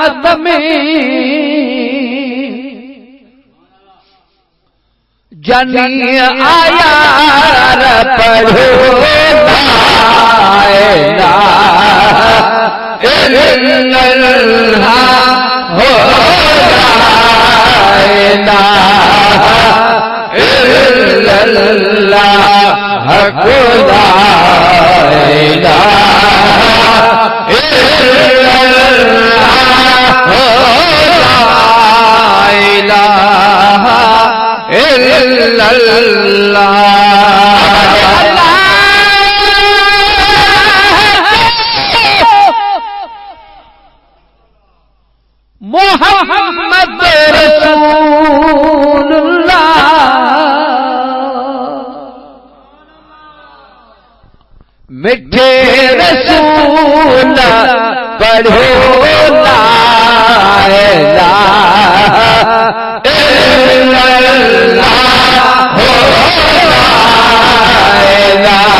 रहमत में जनी आया पढ़ो ला इलाहा इल्लल्लाह हो ला इलाहा इल्लल्लाह हक़ ला इलाहा इल्लल्लाह हो ला इलाहा इल्लल्लाह मोहम्मद रसूलुल्लाह मिठे रसूल पढ़ो ला इलाहा इल्लल्लाह हो ला इलाहा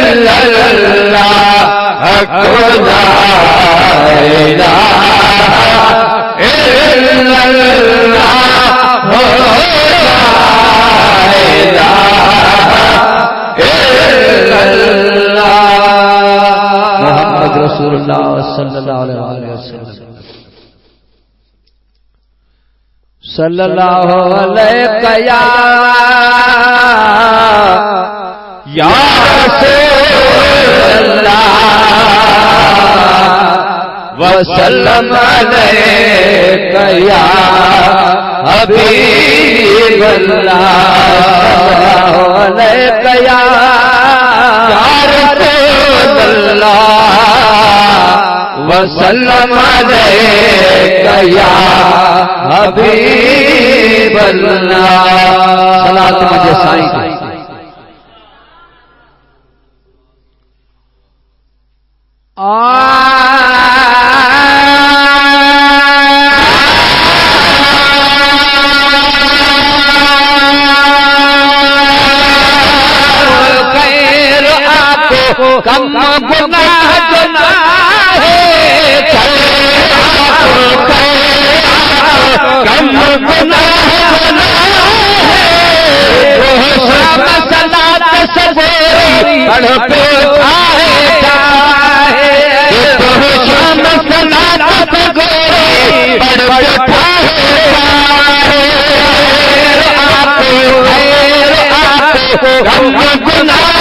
इल्लल्लाह हक़ ला इलाहा इल्लल्लाह हो ला इलाहा इल्लल्लाह मोहम्मद रसूलुल्लाह सल्लल्लाहु अलैहि वसल्लम सल्लल्लाहु अलैहि या रसूलल्लाह वसल्लम अलैका या हबीबल्लाह अलैका या रसूलल्लाह वसल्लम अलैका या हबीबल्लाह सलात मुझे साईं कम गुनाह गुनाह कम गुनाह सलात सबोरी पढ़ पे आए शाम सलात सबोरी पढ़ कम गुनाह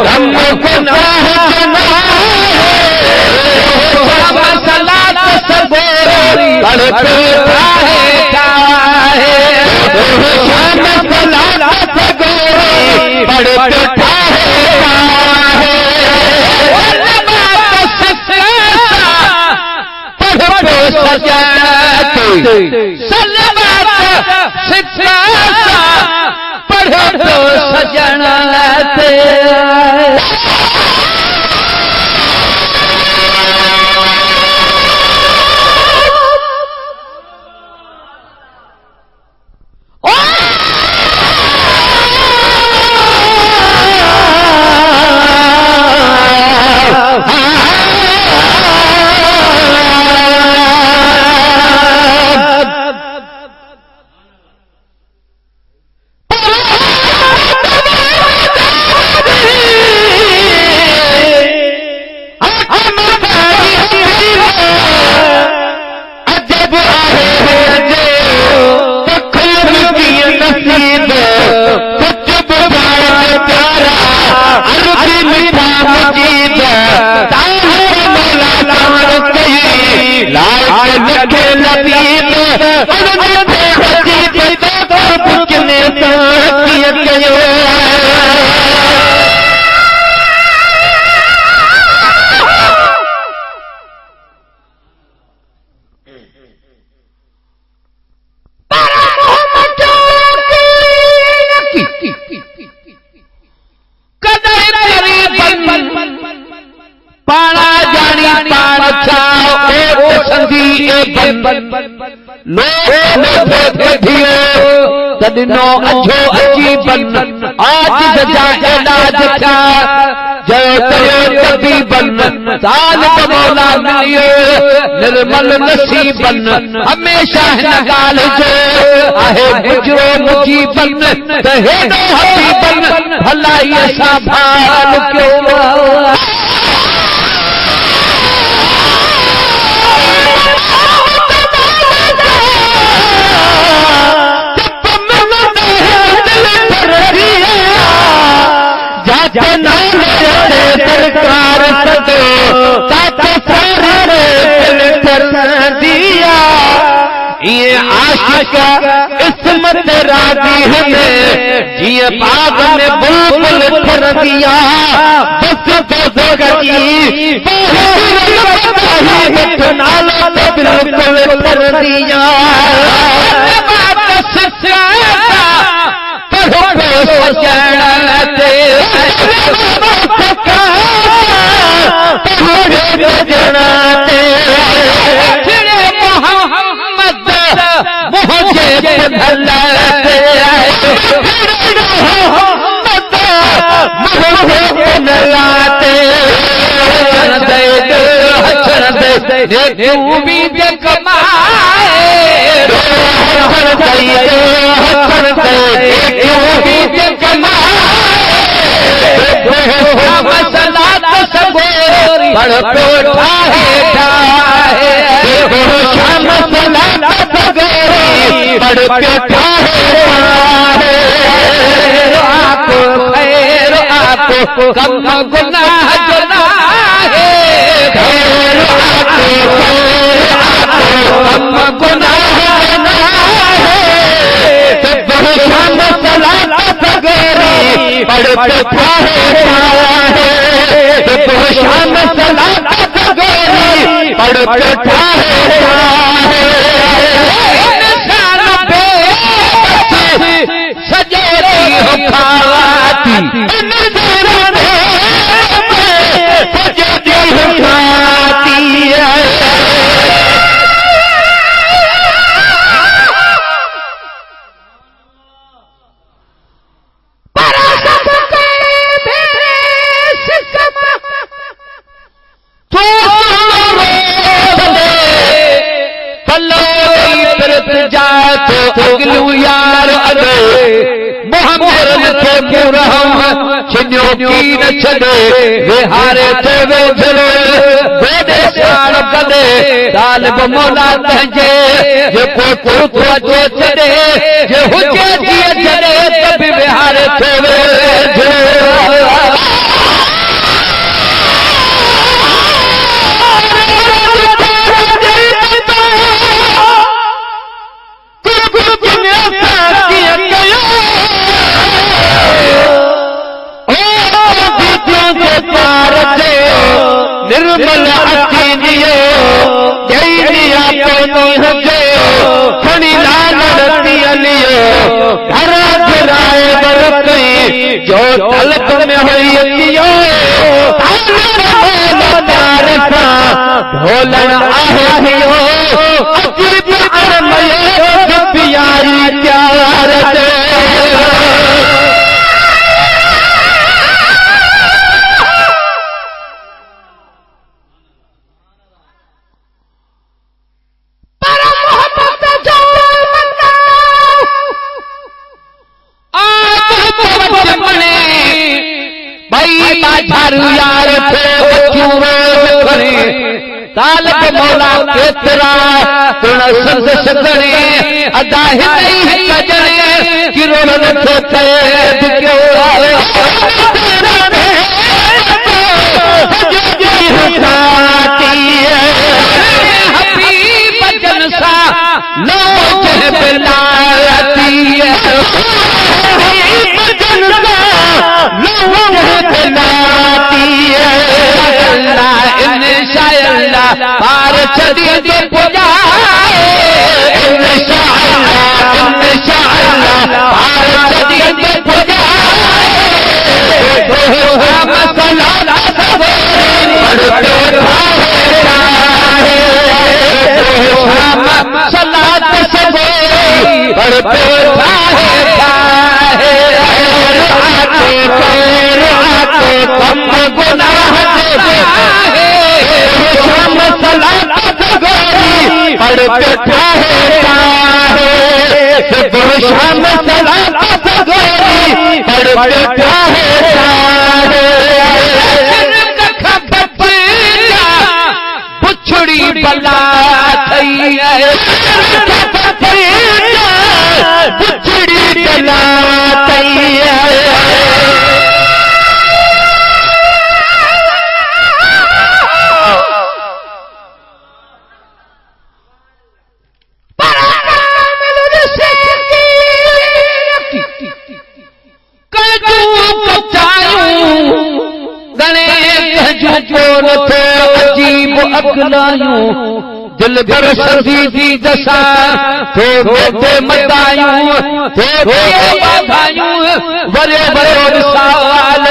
हम गुनाह सलात सबोरी पढ़ पे आए शाम सलात सबोरी पढ़ पे पढ़ो तो सजना तदिनो अजो अजीबन आज सजा इलाज का जयो कयो तबीबन सालिब मौला मिलियो निर्मल नसीबन हमेशा हिन ॻाल्हि जो आहे गुजरो मुजीबन त हेॾो हबीबन भलाई सां भाल कयो सरकार सदो दिया ये आशिक इस्मत राजी है जिए बाग में बुलबुल फिर दिया बस गई बिल्कुल फिर दिया कम गुनाह जुना है कम गुनाह शाम सलात गरी पढ़ता है शाम सलात गरी पढ़ता है सजोरी खाती अगलू यार मोहम्मद थे मुरहम छिन्यो की न छदे विहारे ते वेझड़े गोदे साण कदे तालिब मौला तंजे जेको कुर्त अचे छदे जे हुजे जी छदे तब विहारे ते वेझड़े निर्मल अखियो जैनिया पोनी हजो खणी लालती अलियो घर घराए बरकई जो तलब में हुई अलियो तार सा ढोलन आहियो अजीब अरमयो प्यारी प्यार दे यार तालिब मौला केतरा तुण संदस करे अदा ही कजरे किरण थे कैद हबीब जनसा लो बिलाती पार छड़ी दे पुजाए पार छड़ी दे पुजाए सलात सबोरी पड़ता है बुछड़ी बला थई है बुछड़ी बला थई है अजीब अगलायूं दिल भर सदी दसा तो मेते मदायूं तो बाधायूं वरे वरे सवाल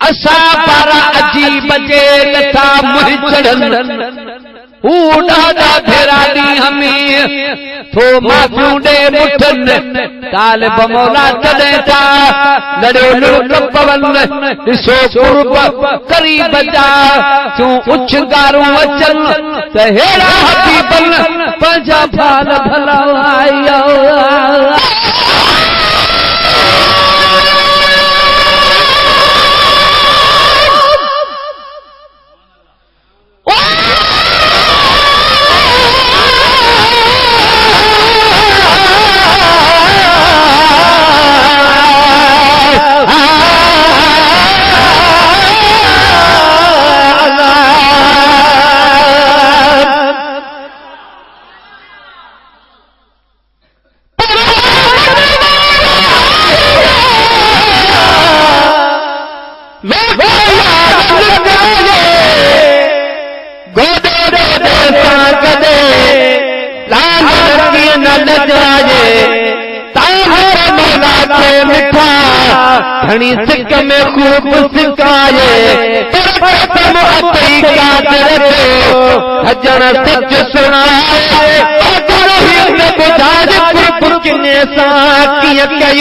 असा पारा अजीब जे लता मुहिचड़न ॾाढा भेरानी हमें थो माफूडे मुठन तालिब मौला तॾहिं था लड़ियो लुक पवन ॾिसो कुर्ब करीब जा तूं उछगारूं अचन त हेड़ा हबीबन पंहिंजा फाल भला आया घणी सिक में खूब सिकाए हजण सच सुनाए किने सां कीअं कई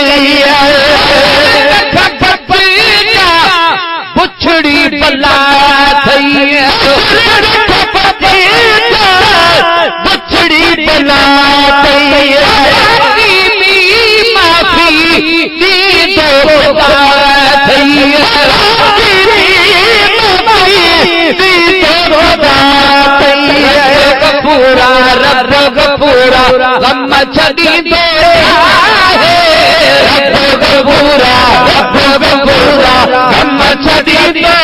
बुछड़ी बला थई बुछड़ी बला थई पूरा रब गफूरा गम छड़ी दे रब गफूरा गम छड़ी दे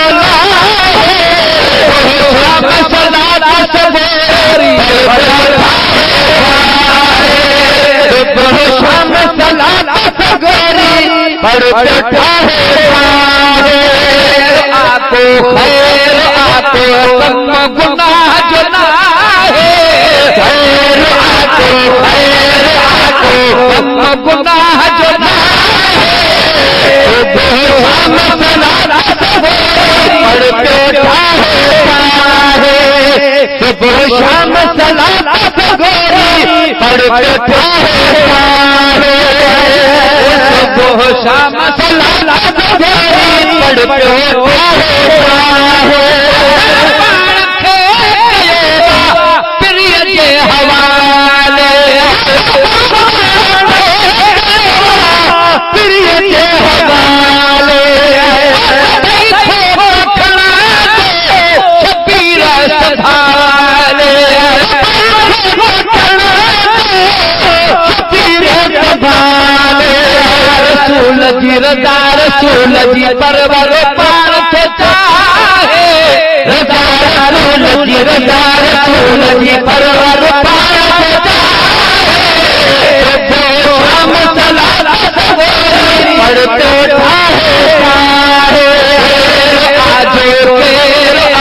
आपको खैर आपको कम गुनाह जो ना है खैर आपको कम गुनाह जो ना सुबह शाम सलात गोरी पढ़ता है सुबह शाम सलात गोरी पढ़ता है प्रिय के हवाले प्रिय के हवाले शबीरा संभाले रसूल जी रज़ा रसूल जी परवर पार थिया है रज़ा रसूल जी रज़ा रसूल जी परवर पार थिया शाम सलात पढ़ते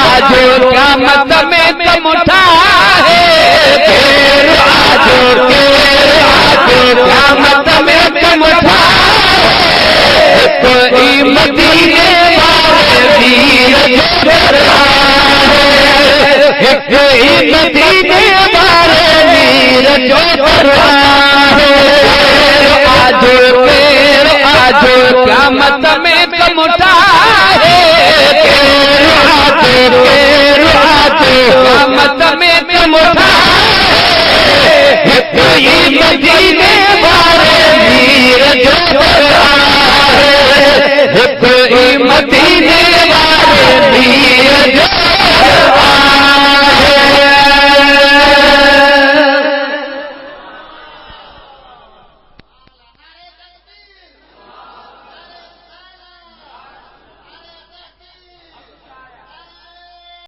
आजो क़यामत में तुम उठा है आजो क़यामत में तुम उठा कोई मदीने वाले वीर कोई मदीने